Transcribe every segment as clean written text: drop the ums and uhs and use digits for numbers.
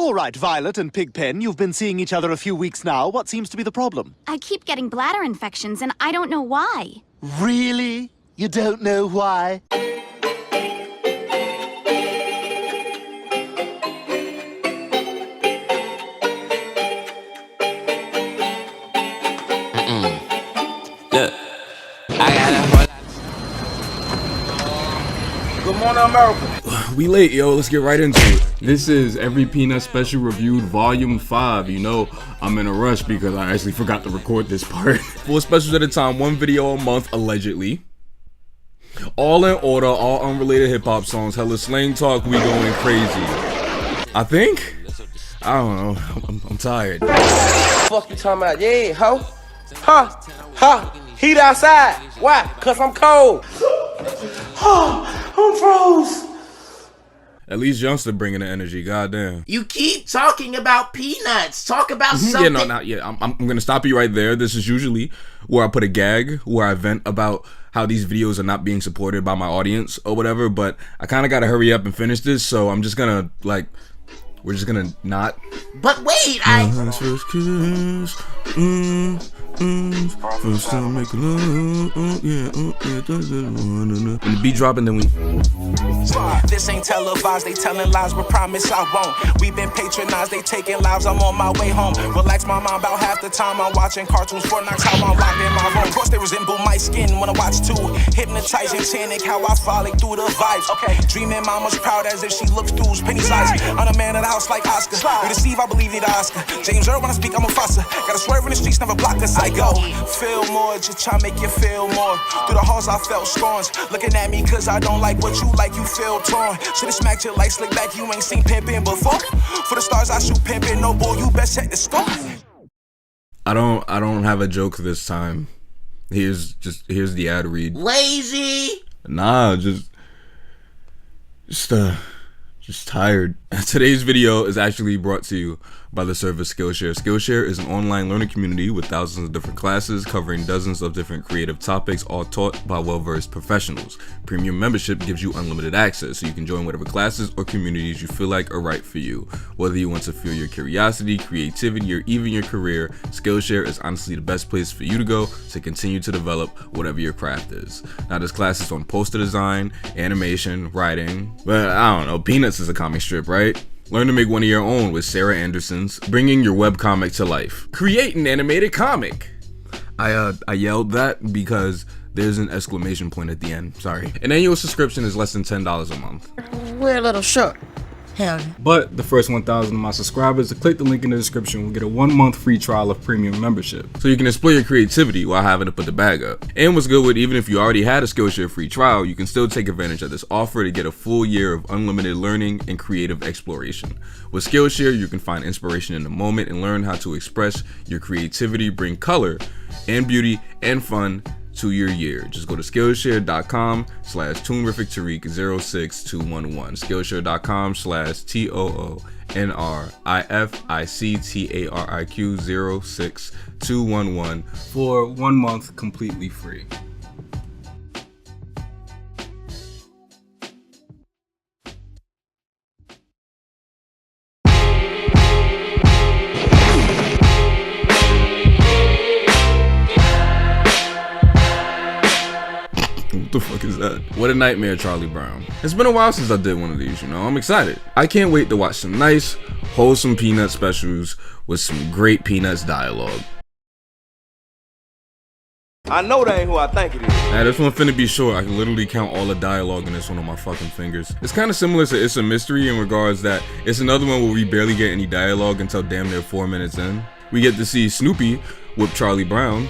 All right, Violet and Pigpen, you've been seeing each other a few weeks now. What seems to be the problem? I keep getting bladder infections, and I don't know why. Really? You don't know why? Look, I got a whole lot. Good morning, America. We late, yo. Let's get right into it. This is Every Peanut Special Reviewed Volume 5. You know, I'm in a rush because I actually forgot to record this part. 4 specials at a time, 1 video a month, allegedly. All in order, all unrelated hip-hop songs. Hella slang talk, we going crazy. I think? I don't know. I'm tired. Fuck you talking about? Yeah, ho? Huh? Heat outside. Why? Cause I'm cold. I'm froze. At least Youngster bringing the energy, goddamn. You keep talking about peanuts. Talk about something. Yeah, no, not yet. I'm gonna stop you right there. This is usually where I put a gag, where I vent about how these videos are not being supported by my audience or whatever, but I kind of gotta hurry up and finish this, so I'm just gonna, like, we're just gonna not. But wait, First kiss, first time make love, when the beat dropping, then we. This ain't televised, they telling lies, but promise I won't. We been patronized, they taking lives, I'm on my way home. Relax my mind about half the time I'm watching cartoons for knocks, how I'm locked in my room. Of course they resemble my skin when I watch too. Hypnotizing, tannic, how I frolic through the vibes. Okay, dreaming mama's proud as if she looks through Penny's eyes. I'm the man of the house like Oscar. We deceive, I believe need Oscar. James Earl when I speak, I'm a fosser. Gotta swerve in the streets, never block us. I go, feel more, just try to make you feel more. Through the halls I felt storms. Looking at me cause I don't like what you like, you feel torn. Should've smacked your light slick back, you ain't seen pimpin' before. For the stars I shoot pimpin', no boy, you best set the score. I don't have a joke this time. Here's the ad read. lazy. Nah, just tired. Today's video is actually brought to you by the service Skillshare. Skillshare is an online learning community with thousands of different classes covering dozens of different creative topics, all taught by well-versed professionals. Premium membership gives you unlimited access, so you can join whatever classes or communities you feel like are right for you. Whether you want to fuel your curiosity, creativity, or even your career, Skillshare is honestly the best place for you to go to continue to develop whatever your craft is. Now there's classes on poster design, animation, writing, but I don't know, Peanuts is a comic strip, right? Learn to make one of your own with Sarah Anderson's Bringing Your Webcomic to Life. Create an animated comic. I yelled that because there's an exclamation point at the end. Sorry. An annual subscription is less than $10 a month. We're a little short. Hell yeah. But the first 1,000 of my subscribers to click the link in the description will get a 1-month free trial of premium membership. So you can explore your creativity while having to put the bag up. And what's good with, even if you already had a Skillshare free trial, you can still take advantage of this offer to get a full year of unlimited learning and creative exploration. With Skillshare, you can find inspiration in the moment and learn how to express your creativity, bring color and beauty and fun to your year. Just go to Skillshare.com/ToonrificTariq06211. Skillshare.com/ToonrificTariq06211 for 1 month completely free. What the fuck is that? What a nightmare, Charlie Brown. It's been a while since I did one of these, you know. I'm excited. I can't wait to watch some nice, wholesome Peanut specials with some great Peanuts dialogue. I know that ain't who I think it is. Nah, this one finna be short. I can literally count all the dialogue in this one on my fucking fingers. It's kind of similar to It's a Mystery in regards that it's another one where we barely get any dialogue until damn near 4 minutes in. We get to see Snoopy whip Charlie Brown.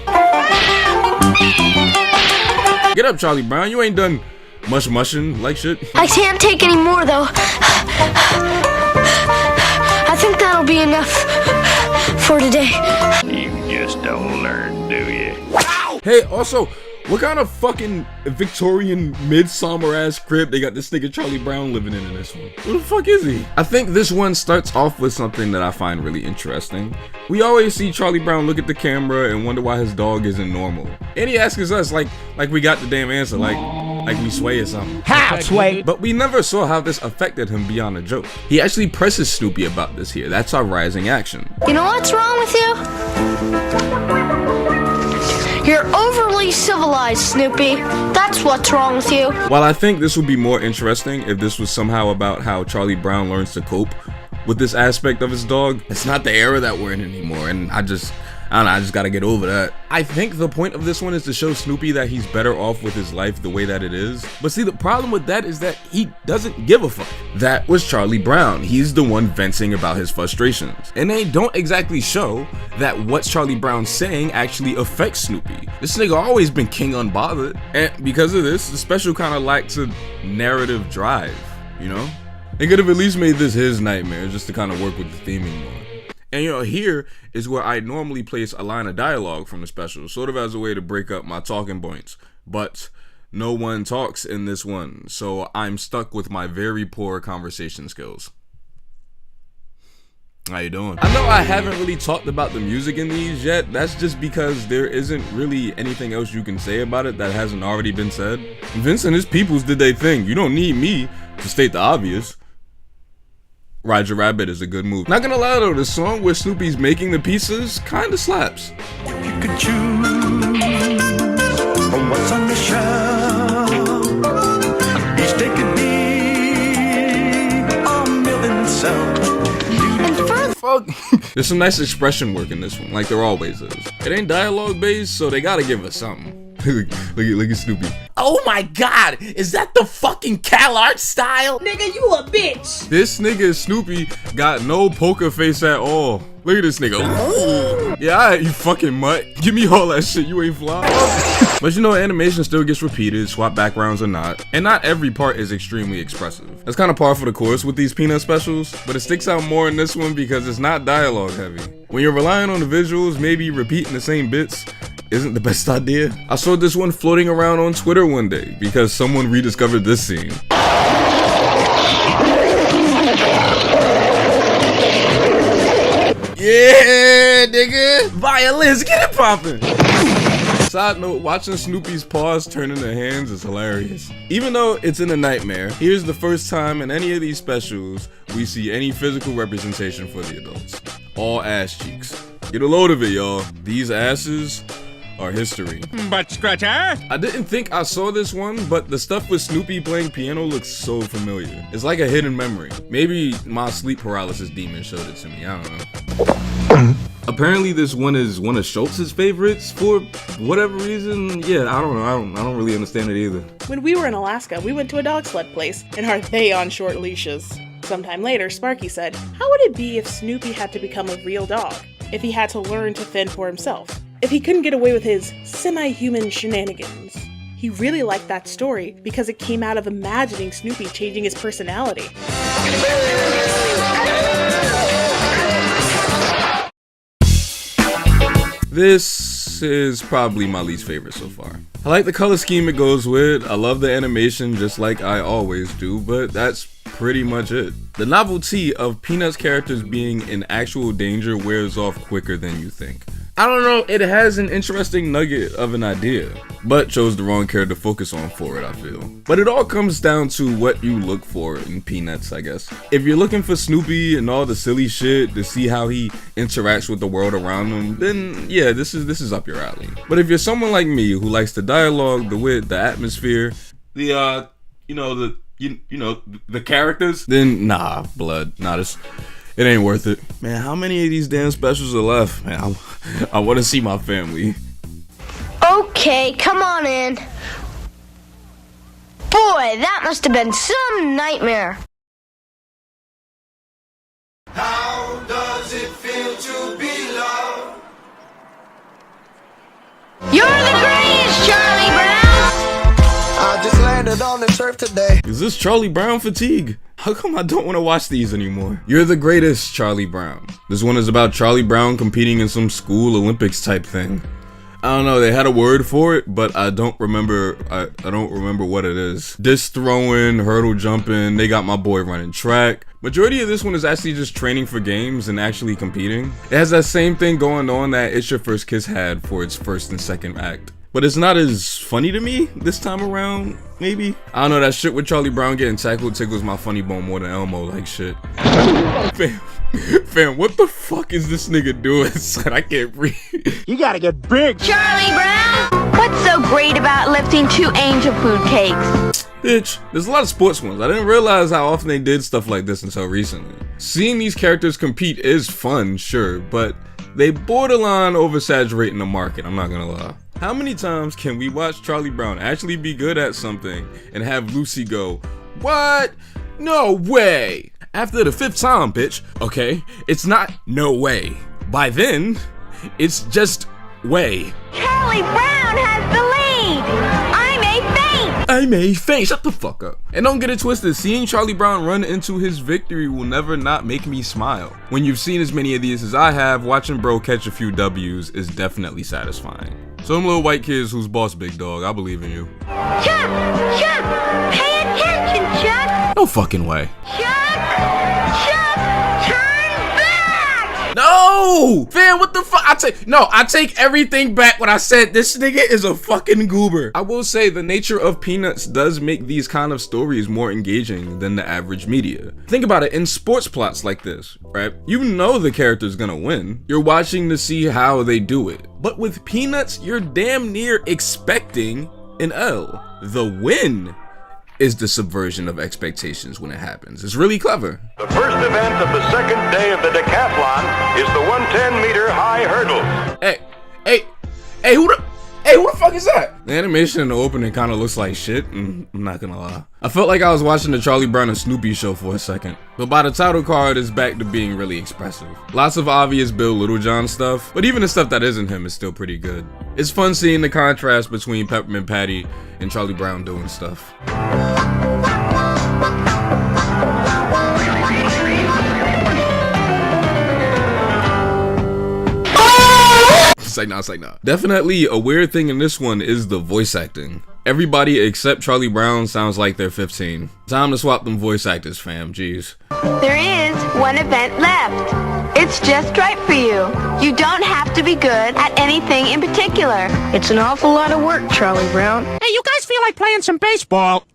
Get up, Charlie Brown. You ain't done much mushing like shit. I can't take any more though. I think that'll be enough for today. You just don't learn, do you? Hey, also, what kind of fucking Victorian midsummer ass crib they got this nigga Charlie Brown living in this one? Who the fuck is he? I think this one starts off with something that I find really interesting. We always see Charlie Brown look at the camera and wonder why his dog isn't normal. And he asks us like we got the damn answer, like, like we Sway or something. How, Sway? But we never saw how this affected him beyond a joke. He actually presses Snoopy about this here. That's our rising action. You know what's wrong with you? You're overly civilized, Snoopy. That's what's wrong with you. While I think this would be more interesting if this was somehow about how Charlie Brown learns to cope with this aspect of his dog, it's not the era that we're in anymore, and I don't know, I just gotta get over that. I think the point of this one is to show Snoopy that he's better off with his life the way that it is. But see, the problem with that is that he doesn't give a fuck. That was Charlie Brown. He's the one venting about his frustrations. And they don't exactly show that what Charlie Brown's saying actually affects Snoopy. This nigga always been king unbothered. And because of this, the special kind of lacks a narrative drive, you know? They could have at least made this his nightmare just to kind of work with the theming more. And you know, here is where I normally place a line of dialogue from the special, sort of as a way to break up my talking points. But no one talks in this one, so I'm stuck with my very poor conversation skills. How you doing? I know I haven't really talked about the music in these yet. That's just because there isn't really anything else you can say about it that hasn't already been said. Vince and his peoples did their thing. You don't need me to state the obvious. Roger Rabbit is a good move. Not gonna lie though, the song where Snoopy's making the pizzas kinda slaps. If you could choose what's on the shelf, each steak could be a meal in itself. There's some nice expression work in this one, like there always is. It ain't dialogue based, so they gotta give us something. look at Snoopy. Oh my god, is that the fucking CalArt style? Nigga, you a bitch. This nigga Snoopy got no poker face at all. Look at this nigga. Ooh. Yeah, alright, you fucking mutt. Give me all that shit, you ain't fly. But you know, animation still gets repeated, swap backgrounds or not, and not every part is extremely expressive. That's kind of par for the course with these Peanut specials, but it sticks out more in this one because it's not dialogue heavy. When you're relying on the visuals, maybe repeating the same bits isn't the best idea. I saw this one floating around on Twitter one day because someone rediscovered this scene. Yeah, nigga! Violins, get it poppin'! Side note, watching Snoopy's paws turn into hands is hilarious. Even though it's in a nightmare, here's the first time in any of these specials we see any physical representation for the adults. All ass cheeks. Get a load of it, y'all. These asses are history. Butt scratcher? I didn't think I saw this one, but the stuff with Snoopy playing piano looks so familiar. It's like a hidden memory. Maybe my sleep paralysis demon showed it to me, I don't know. Apparently this one is one of Schultz's favorites for whatever reason. Yeah, I don't know. I don't really understand it either. When we were in Alaska, we went to a dog sled place, and are they on short leashes? Sometime later, Sparky said, how would it be if Snoopy had to become a real dog? If he had to learn to fend for himself? If he couldn't get away with his semi-human shenanigans? He really liked that story because it came out of imagining Snoopy changing his personality. This is probably my least favorite so far. I like the color scheme it goes with, I love the animation just like I always do, but that's pretty much it. The novelty of Peanut's characters being in actual danger wears off quicker than you think. I don't know, it has an interesting nugget of an idea, but chose the wrong character to focus on for it, I feel. But it all comes down to what you look for in Peanuts, I guess. If you're looking for Snoopy and all the silly shit to see how he interacts with the world around him, then yeah, this is up your alley. But if you're someone like me who likes the dialogue, the wit, the atmosphere, the the characters, then nah, blood, nah, it ain't worth it. Man, how many of these damn specials are left? Man, I want to see my family. Okay, come on in. Boy, that must have been some nightmare. How does it feel to be loved? You're the greatest, Charlie Brown! I just landed on the turf today. Is this Charlie Brown fatigue? How come I don't want to watch these anymore? You're the greatest, Charlie Brown. This one is about Charlie Brown competing in some school Olympics type thing. I don't know, they had a word for it, but I don't remember what it is. Disc throwing, hurdle jumping, they got my boy running track. Majority of this one is actually just training for games and actually competing. It has that same thing going on that It's Your First Kiss had for its first and second act. but it's not as funny to me this time around, maybe. I don't know, that shit with Charlie Brown getting tackled tickles my funny bone more than Elmo, like shit. Fam, what the fuck is this nigga doing? Son, I can't breathe. You gotta get big. Charlie Brown! What's so great about lifting 2 angel food cakes? Bitch, there's a lot of sports ones. I didn't realize how often they did stuff like this until recently. Seeing these characters compete is fun, sure, but they borderline oversaturating the market, I'm not gonna lie. How many times can we watch Charlie Brown actually be good at something and have Lucy go, "What? No way!" After the 5th time, bitch, okay? It's not no way. By then, it's just way. Charlie Brown has the lead! I may faint! Shut the fuck up. And don't get it twisted, seeing Charlie Brown run into his victory will never not make me smile. When you've seen as many of these as I have, watching bro catch a few W's is definitely satisfying. So them little white kids who's boss, big dog, I believe in you. Chuck! Chuck! Pay attention, Chuck! No fucking way. Chuck! Chuck! Turn back! No! Fam, what the fuck? I take everything back when I said this nigga is a fucking goober. I will say the nature of Peanuts does make these kind of stories more engaging than the average media. Think about it, in sports plots like this, right? You know the character's gonna win. You're watching to see how they do it. But with Peanuts, you're damn near expecting an L. The win is the subversion of expectations when it happens. It's really clever. The first event of the second day of the decathlon is the 110-meter high hurdle. Hey, who the fuck is that? The animation in the opening kind of looks like shit, I'm not gonna lie. I felt like I was watching the Charlie Brown and Snoopy show for a second. But by the title card, it's back to being really expressive. Lots of obvious Bill Littlejohn stuff, but even the stuff that isn't him is still pretty good. It's fun seeing the contrast between Peppermint Patty and Charlie Brown doing stuff. It's like nah. Definitely a weird thing in this one is the voice acting. Everybody except Charlie Brown sounds like they're 15. Time to swap them voice actors, fam, jeez. There is one event left. It's just right for you. You don't have to be good at anything in particular. It's an awful lot of work, Charlie Brown. Hey, you guys feel like playing some baseball?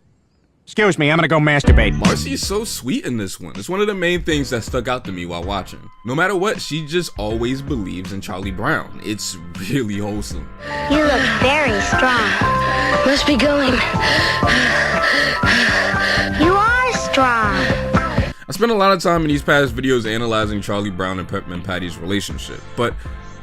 Excuse me, I'm gonna go masturbate. Marcy's so sweet in this one. It's one of the main things that stuck out to me while watching. No matter what, she just always believes in Charlie Brown. It's really wholesome. You look very strong. Must be going. You are strong. I spent a lot of time in these past videos analyzing Charlie Brown and Peppermint Patty's relationship, but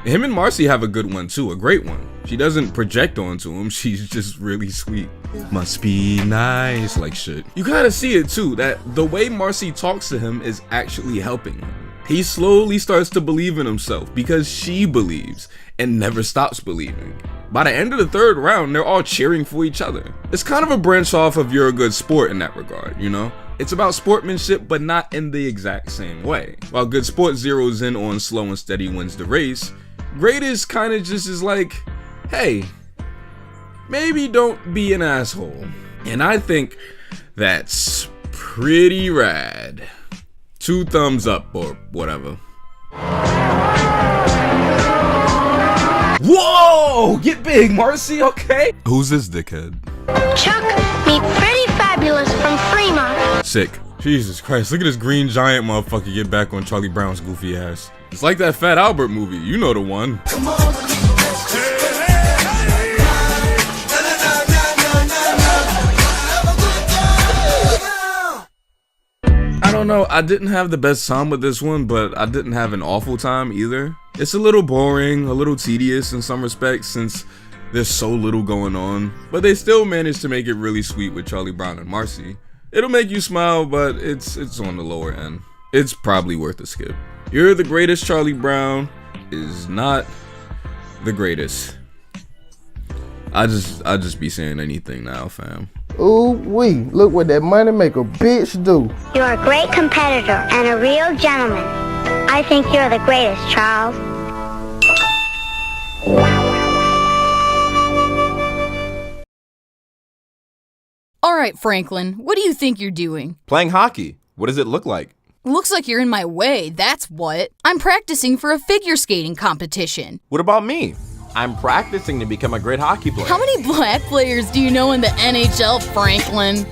him and Marcy have a good one too, a great one. She doesn't project onto him, she's just really sweet. Must be nice, like shit. You gotta see it too, that the way Marcy talks to him is actually helping him. He slowly starts to believe in himself because she believes and never stops believing. By the end of the 3rd round, they're all cheering for each other. It's kind of a branch off of You're a Good Sport in that regard, you know? It's about sportsmanship, but not in the exact same way. While Good Sport zeroes in on slow and steady wins the race, Greatest kind of just is like, hey, maybe don't be an asshole. And I think that's pretty rad. 2 thumbs up or whatever. Whoa! Get big, Marcy, okay? Who's this dickhead? Chuck, meet Pretty Fabulous from Fremont. Sick. Jesus Christ, look at this green giant motherfucker get back on Charlie Brown's goofy ass. It's like that Fat Albert movie, you know the one. I don't know, I didn't have the best time with this one, but I didn't have an awful time either. It's a little boring, a little tedious in some respects since there's so little going on, but they still managed to make it really sweet with Charlie Brown and Marcy. It'll make you smile, but it's on the lower end. It's probably worth a skip. You're the Greatest Charlie Brown is not the greatest. I just be saying anything now, fam. Ooh wee, look what that money maker bitch do. You're a great competitor and a real gentleman. I think you're the greatest, Charles. All right, Franklin, what do you think you're doing? Playing hockey. What does it look like? Looks like you're in my way, that's what. I'm practicing for a figure skating competition. What about me? I'm practicing to become a great hockey player. How many black players do you know in the NHL, Franklin?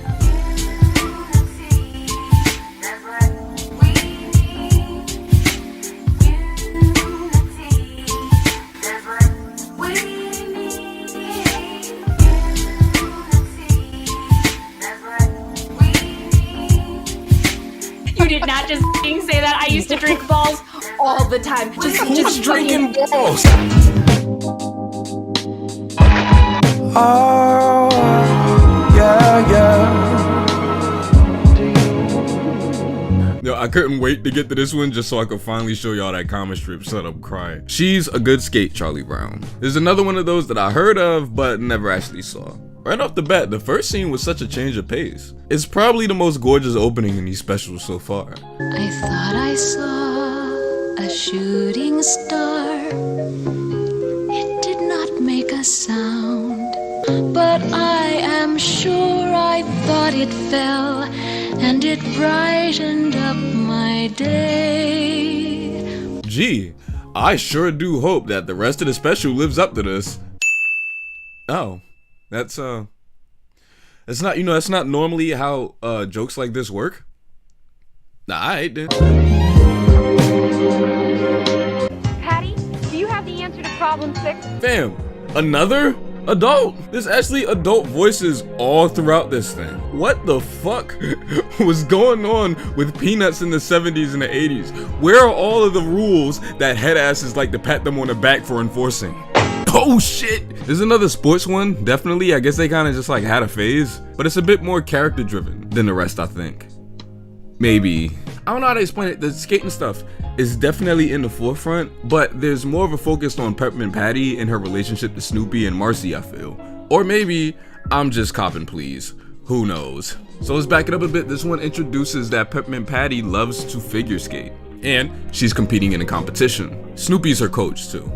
You did not just say that. I used to drink balls all the time. Just drinking balls? Oh, yeah. Yo, I couldn't wait to get to this one just so I could finally show y'all that comic strip set up crying. She's a good skate, Charlie Brown. There's another one of those that I heard of but never actually saw. Right off the bat, the first scene was such a change of pace. It's probably the most gorgeous opening in these specials so far. I thought I saw a shooting star. It did not make a sound, but I am sure I thought it fell, and it brightened up my day. Gee, I sure do hope that the rest of the special lives up to this. Oh. That's not, that's not normally how jokes like this work. Nah, alright then. Patty, do you have the answer to problem 6? Fam, another adult? There's actually adult voices all throughout this thing. What the fuck was going on with Peanuts in the 70s and the 80s? Where are all of the rules that head asses like to pat them on the back for enforcing? Oh shit! There's another sports one, definitely. I guess they kind of just like had a phase, but it's a bit more character driven than the rest, I think. Maybe. I don't know how to explain it. The skating stuff is definitely in the forefront, but there's more of a focus on Peppermint Patty and her relationship to Snoopy and Marcy, I feel. Or maybe I'm just copping please. Who knows? So let's back it up a bit. This one introduces that Peppermint Patty loves to figure skate, and she's competing in a competition. Snoopy's her coach too.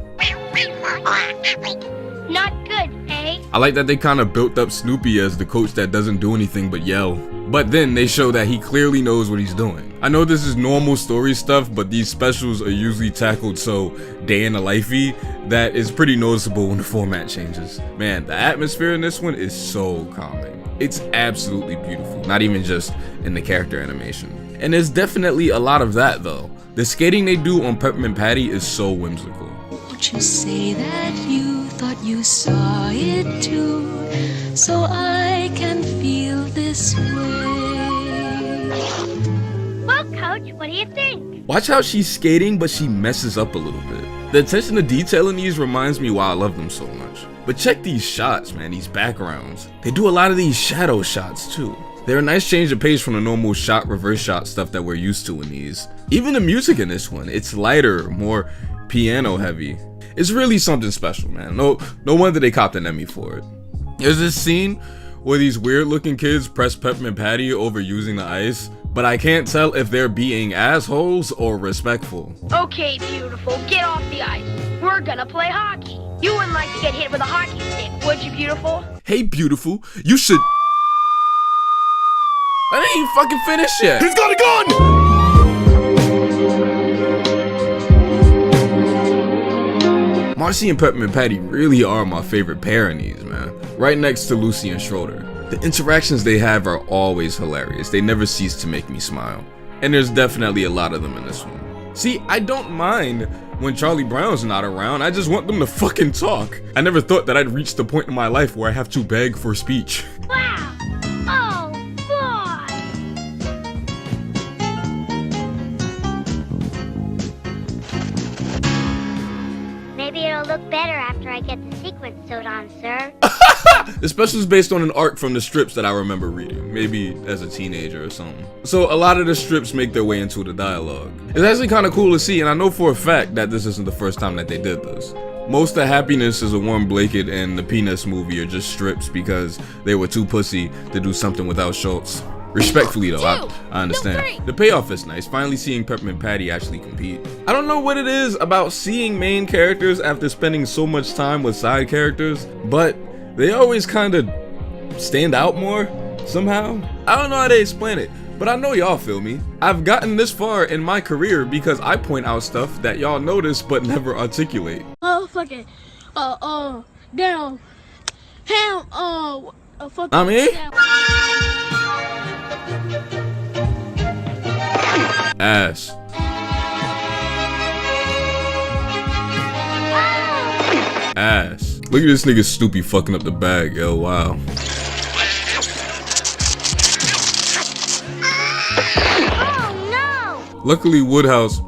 Not good, eh? I like that they kind of built up Snoopy as the coach that doesn't do anything but yell. But then they show that he clearly knows what he's doing. I know this is normal story stuff, but these specials are usually tackled so day in the lifey that it's pretty noticeable when the format changes. Man, the atmosphere in this one is so calming. It's absolutely beautiful, not even just in the character animation. And there's definitely a lot of that though. The skating they do on Peppermint Patty is so whimsical. Won't you say that you thought you saw it too, so I can feel this way? Well, Coach, what do you think? Watch how she's skating, but she messes up a little bit. The attention to detail in these reminds me why I love them so much. But check these shots, man, these backgrounds. They do a lot of these shadow shots too. They're a nice change of pace from the normal shot, reverse shot stuff that we're used to in these. Even the music in this one, it's lighter, more piano heavy. It's really something special, man. No wonder they copped an Emmy for it. There's this scene where these weird looking kids press Peppermint Patty over using the ice, but I can't tell if they're being assholes or respectful. Okay, beautiful, get off the ice. We're gonna play hockey. You wouldn't like to get hit with a hockey stick, would you, beautiful? Hey, beautiful, you should... I didn't even fucking finish yet. He's got a gun! Marcy and Peppermint Patty really are my favorite pair in these, man. Right next to Lucy and Schroeder. The interactions they have are always hilarious. They never cease to make me smile. And there's definitely a lot of them in this one. See, I don't mind when Charlie Brown's not around. I just want them to fucking talk. I never thought that I'd reach the point in my life where I have to beg for speech. Wow! Oh, boy! Maybe it'll look better after I get the sequins sewed on, sir. The special is based on an arc from the strips that I remember reading, maybe as a teenager or something. So a lot of the strips make their way into the dialogue. It's actually kind of cool to see, and I know for a fact that this isn't the first time that they did this. Most of Happiness is a Warren Blakett and the Peanuts movie are just strips because they were too pussy to do something without Schultz. Respectfully though, I understand. The payoff is nice, finally seeing Peppermint Patty actually compete. I don't know what it is about seeing main characters after spending so much time with side characters, but they always kind of stand out more, somehow. I don't know how to explain it, but I know y'all feel me. I've gotten this far in my career because I point out stuff that y'all notice but never articulate. Oh, fuck it. Down. Ham, I mean? Ass. Ass. Look at this nigga Snoopy fucking up the bag, yo, wow. Oh no! Luckily, Woodhouse.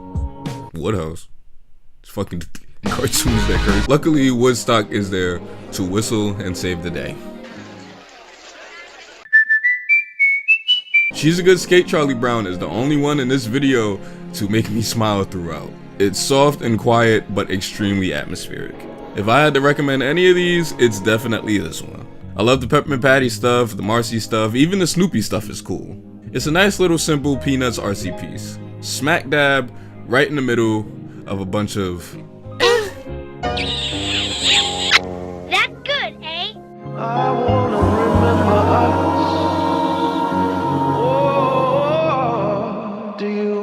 It's fucking cartoons that curse. Luckily, Woodstock is there to whistle and save the day. She's a Good Skate Charlie Brown is the only one in this video to make me smile throughout. It's soft and quiet, but extremely atmospheric. If I had to recommend any of these, it's definitely this one. I love the Peppermint Patty stuff, the Marcy stuff, even the Snoopy stuff is cool. It's a nice little simple Peanuts RC piece. Smack dab, right in the middle of a bunch of... That's good, eh? I wanna remember us. Oh, do you?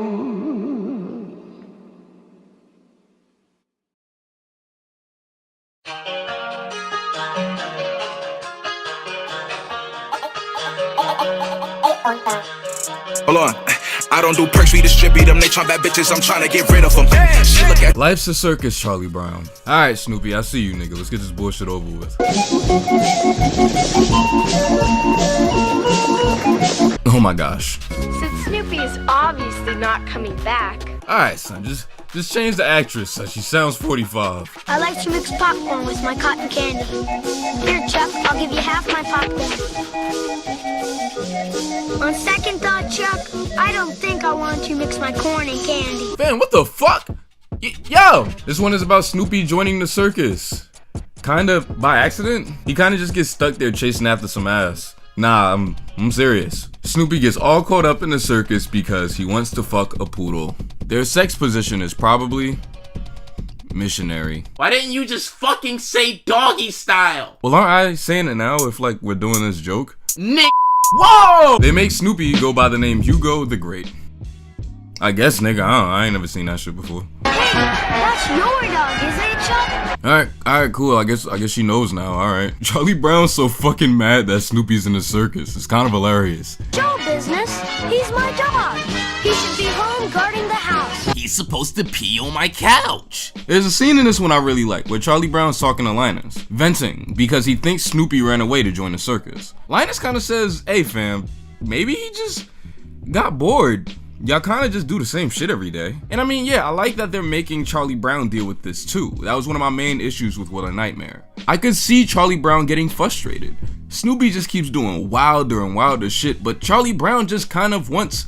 Hold on. I don't do perks, we distribute them. They try bad bitches, I'm trying to get rid of them. She look at Life's a circus, Charlie Brown. Alright, Snoopy, I see you, nigga. Let's get this bullshit over with. Oh my gosh. Since Snoopy is obviously not coming back, Alright, son, just change the actress so she sounds 45. I like to mix popcorn with my cotton candy. Here, Chuck, I'll give you half my popcorn. On second thought, Chuck, I don't think I want to mix my corn and candy. Man, what the fuck? Yo! This one is about Snoopy joining the circus. Kinda by accident. He kinda just gets stuck there chasing after some ass. Nah, I'm serious. Snoopy gets all caught up in the circus because he wants to fuck a poodle. Their sex position is probably missionary. Why didn't you just fucking say doggy style? Well, aren't I saying it now if like we're doing this joke? Nick. Whoa! They make Snoopy go by the name Hugo the Great. I guess, nigga, I ain't never seen that shit before. Hey, that's your dog, isn't it, Chuck? Alright, cool. I guess she knows now. Alright. Charlie Brown's so fucking mad that Snoopy's in the circus. It's kind of hilarious. Show business. He's my dog. He should be home guarding the house. He's supposed to pee on my couch. There's a scene in this one I really like where Charlie Brown's talking to Linus, venting because he thinks Snoopy ran away to join the circus. Linus kind of says, hey fam, maybe he just got bored. Y'all kind of just do the same shit every day. And I mean, yeah, I like that they're making Charlie Brown deal with this too. That was one of my main issues with What a Nightmare. I could see Charlie Brown getting frustrated. Snoopy just keeps doing wilder and wilder shit, but Charlie Brown just kind of wants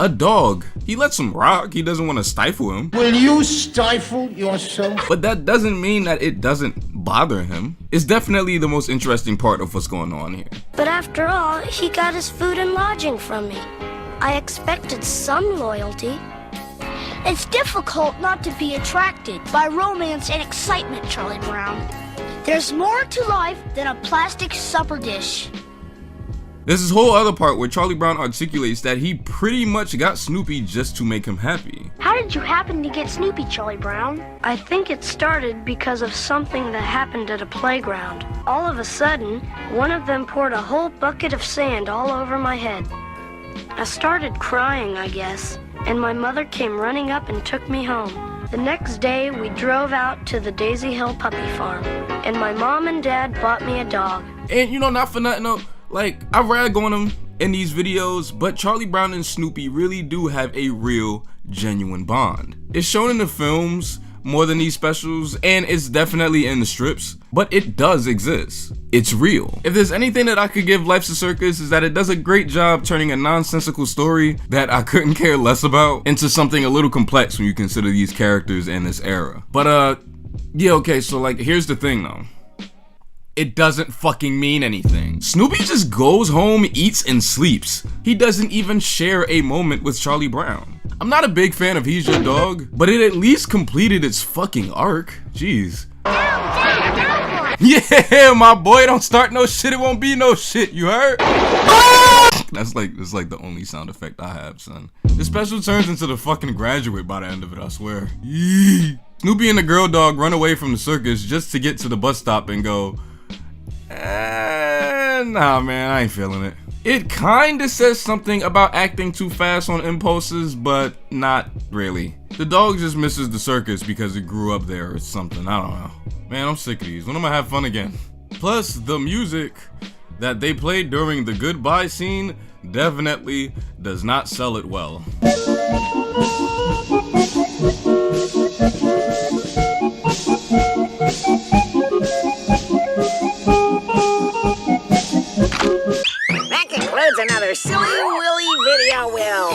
a dog. He lets him rock, he doesn't want to stifle him. Will you stifle yourself? But that doesn't mean that it doesn't bother him. It's definitely the most interesting part of what's going on here. But after all, he got his food and lodging from me. I expected some loyalty. It's difficult not to be attracted by romance and excitement, Charlie Brown. There's more to life than a plastic supper dish. There's this whole other part where Charlie Brown articulates that he pretty much got Snoopy just to make him happy. How did you happen to get Snoopy, Charlie Brown? I think it started because of something that happened at a playground. All of a sudden, one of them poured a whole bucket of sand all over my head. I started crying, I guess, and my mother came running up and took me home. The next day, we drove out to the Daisy Hill Puppy Farm, and my mom and dad bought me a dog. And you know, not for nothing, no, like, I rag on them in these videos, but Charlie Brown and Snoopy really do have a real, genuine bond. It's shown in the films more than these specials, and it's definitely in the strips, but it does exist. It's real. If there's anything that I could give Life's a Circus, is that it does a great job turning a nonsensical story that I couldn't care less about into something a little complex when you consider these characters in this era. But yeah, okay, so like, here's the thing though. It doesn't fucking mean anything. Snoopy just goes home, eats, and sleeps. He doesn't even share a moment with Charlie Brown. I'm not a big fan of He's Your Dog, but it at least completed its fucking arc. Jeez. Yeah, my boy, don't start no shit, it won't be no shit, you heard? That's like the only sound effect I have, son. The special turns into The Fucking Graduate by the end of it, I swear. Yee. Snoopy and the girl dog run away from the circus just to get to the bus stop and go, nah man, I ain't feeling it. It kinda says something about acting too fast on impulses, but not really. The dog just misses the circus because it grew up there or something, I don't know. Man, I'm sick of these. When am I have fun again? Plus, the music that they played during the goodbye scene definitely does not sell it well. That concludes another Silly Willy video, Will.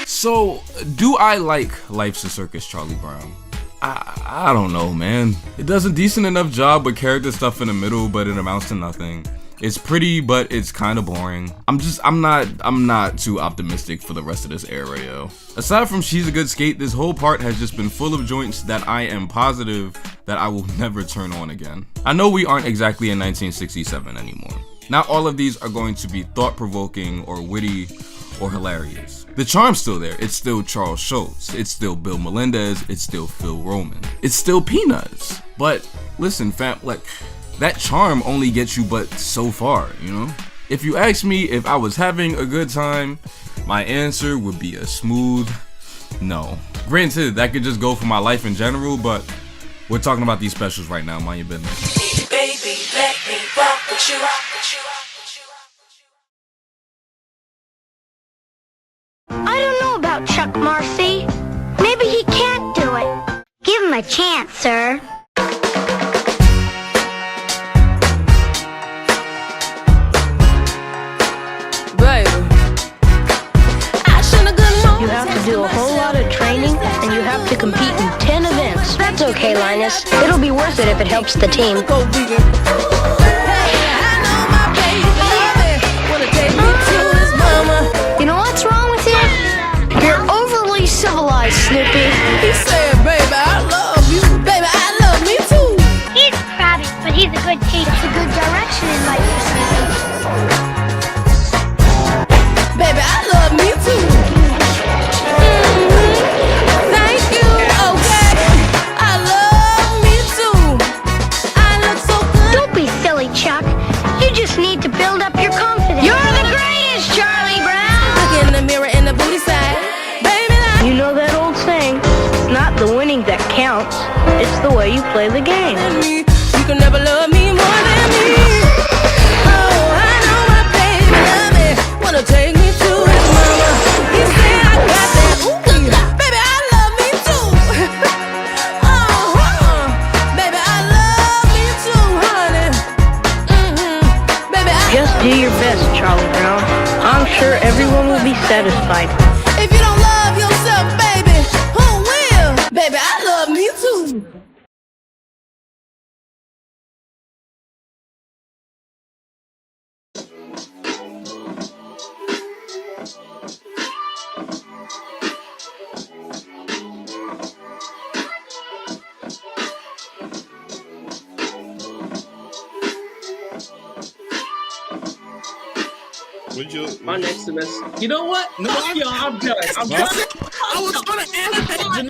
So, do I like Life's a Circus, Charlie Brown? I don't know, man. It does a decent enough job with character stuff in the middle, but it amounts to nothing. It's pretty, but it's kind of boring. I'm not too optimistic for the rest of this era, yo. Aside from She's a Good Skate, this whole part has just been full of joints that I am positive that I will never turn on again. I know we aren't exactly in 1967 anymore. Not all of these are going to be thought-provoking or witty or hilarious. The charm's still there. It's still Charles Schultz. It's still Bill Melendez. It's still Phil Roman. It's still Peanuts. But listen, fam, like, that charm only gets you but so far, you know? If you ask me if I was having a good time, my answer would be a smooth no. Granted, that could just go for my life in general, but we're talking about these specials right now, mind your business. Baby, let me rock with you. I don't know about Chuck Marcy. Maybe he can't do it. Give him a chance, sir. You have to do a whole lot of training, and you have to compete in 10 events. That's okay, Linus. It'll be worth it if it helps the team. You know what's wrong with you? You're overly civilized, Snoopy. He said, baby, I love you. Baby, I love me too. He's crabby, but he's a good teacher. It's a good direction in life for Snoopy. Baby, I love me too. Thank you, okay. I love me too. I look so good. Don't be silly, Chuck. You just need to build up your confidence. You're the greatest, Charlie Brown. Look in the mirror in the booty side. Baby, You know that old saying, it's not the winning that counts, it's the way you play the game. you can never love me more than me. Oh, I know my baby love me. Wanna take me to his mama. He said I got that. Ooh, baby, I love me too. Baby, I love me too, honey. Baby, Just do your best, Charlie Brown. I'm sure everyone will be satisfied. if you don't love yourself, baby, who will? Baby, I love me too. My next semester. You know what? No, y'all, I'm done. I'm done. I was gonna answer